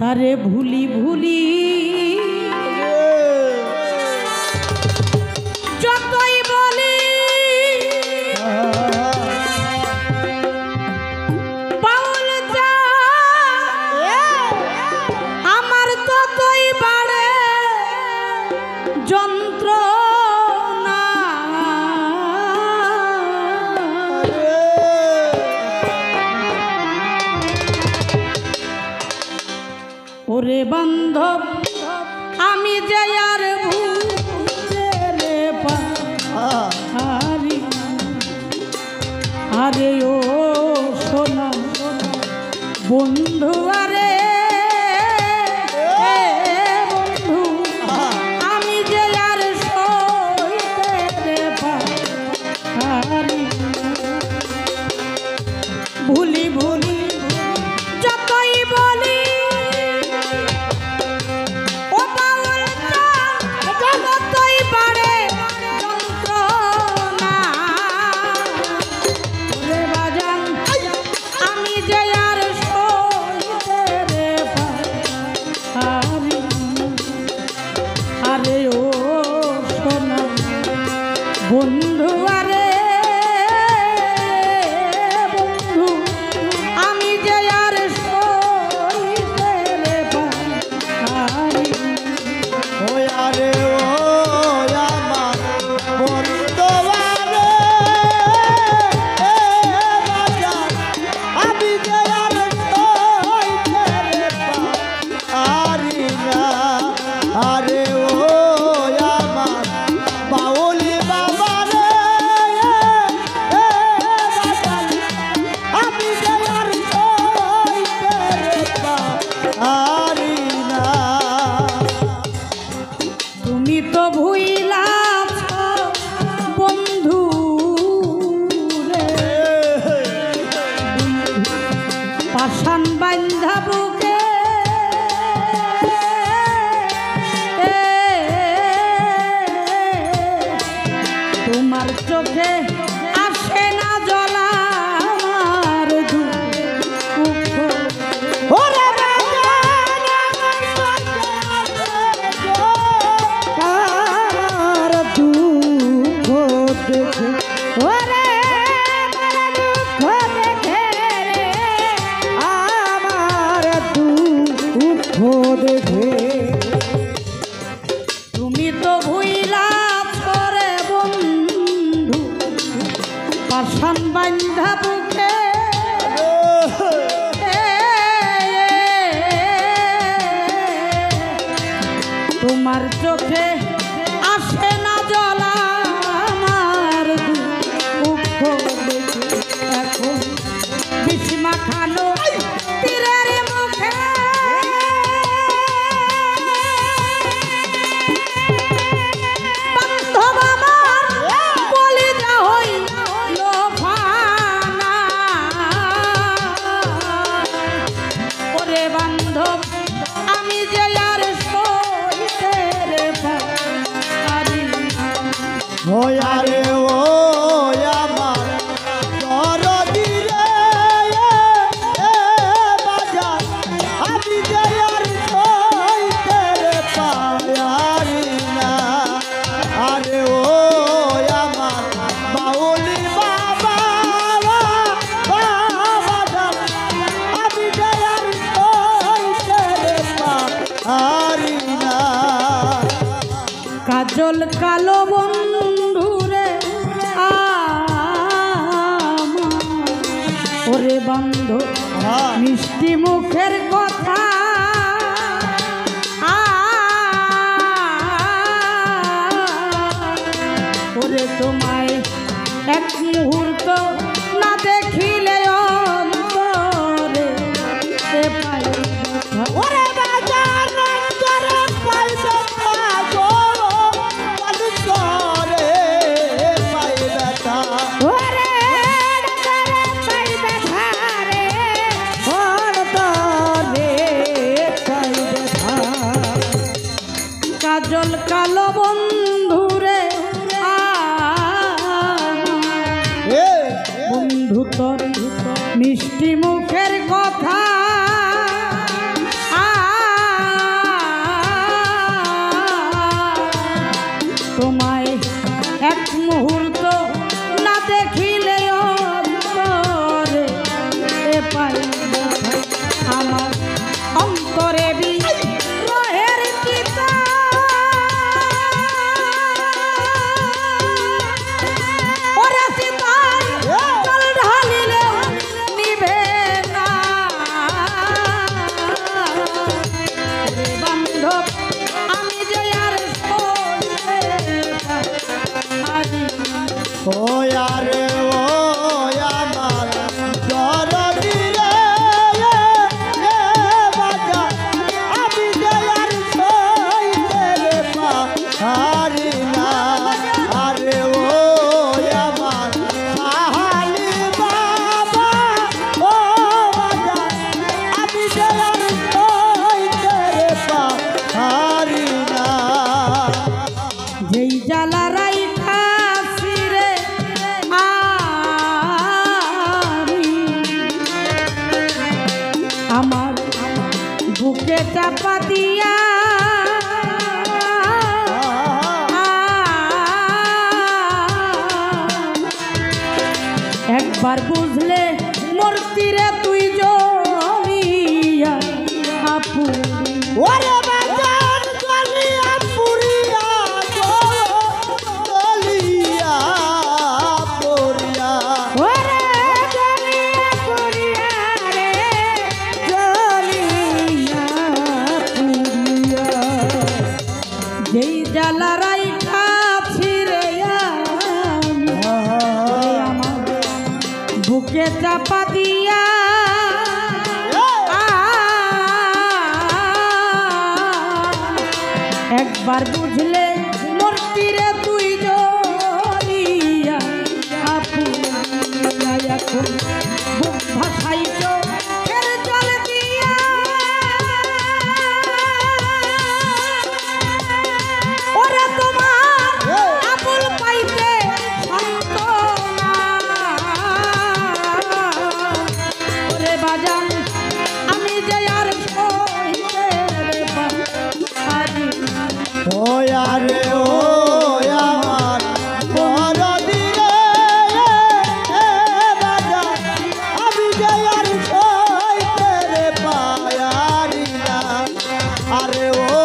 তারে ভুলি ভুলি যতই বলি বাউল যা আমার ততই বাড়ে যন্ত্রণা। ওরে বান্ধব আমি যে আর ভুলে পারি, আরে ও সোনা বন্ধু, আরে বন্ধু আমি যে আর সইতে পারি, ভুলি ভুলি যতই বলি বন্ধু, আরে বন্ধু আমি যে আর সইতে পারি, ও আরে ও আমার বন্ধু আরে বাজার আমি যে আর সইতে পারি না। আরে ও আমার বাউলি বাবা রে বাজার আমি যে আর সইতে পারি না। তুমি তো ভুইলাছ বন্ধু রে পাষাণ বান্ধা বুকে, তোমার চোখে আসে না জলা আমার দুঃখ, ওরে কার দুঃখ দেখে, ওরে দুঃখ দেখে রে আমার দুঃখ দেখে। তুমি তো ভুইলাছ রে বন্ধু পাষাণ বান্ধা বুকে, তোমার চোখে আসে না জলা আমার দুঃখ দেখে। এখন বিস্মা খানো তীরের মুখে বান্ধব আমার কলিজা হইল ফানা। ওরে বান্ধব আমি যে আর সইতে পারি, ও আরে ও আমার দরদি রে বাজার আমি যে আর সইতে পারি না। আরে ও আমার বাউলি বাবা বাজার আমি যে আর সইতে পারি না। কাজল কালো বন্ধু রে ওরে বন্ধু মিষ্টি মুখের কথা ওরে তোমায় এক মুহূর্ত না দেখিলে অন্তরে পাই, ওরে বাজার করে পাইবে গো করে পাইবে তা ওরে পাই ব্যথা রে অন্তরে আমার বুকে চাপা দিয়া একবার বুঝলে মূর্তিরে তুই জ্বলিয়া আপু ওরে বাজার গলিয়া পুরিয়া গো গলিয়া পুরিয়া ওরে জ্বলিয়া পুরিয়া রে জ্বলিয়া পুরিয়া যেই জ্বালারাই কাছি রে আমি ওরে আমার বুকে চাপা দিয়া একবার বুঝলে মূর্তিরে তুই জ্বলিয়া আপু এখন বুক ভাসাই চোখের জল দিয়া ওরে তোমার আবুল পাইতে সান্ত্বনা ওরে বাজান আমি যে আর সইতে পারি ওয়ারে ও আমার বড়দিরে বাজা আমি যে আর সইতে রে পায়ারি না আরে ও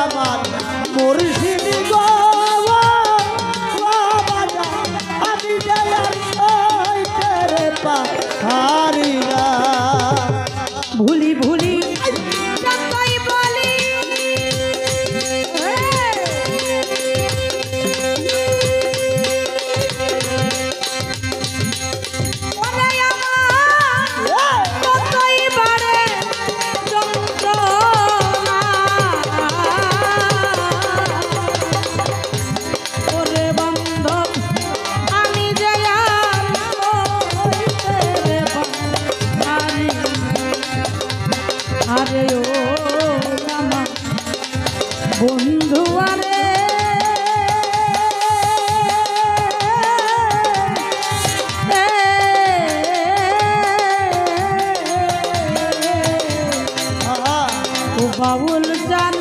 আমার মুর্শিদি গো বাজা আমি যে আর সইতে রে পায়ারি না ভুলি ভুলি যতই বলি ওরে আমার যতই বাড়ে যন্ত্রণা ওরে বান্ধব আমি যে আর সইতে পারি আরে ও আমার বন্ধু আরে ও বাউল জান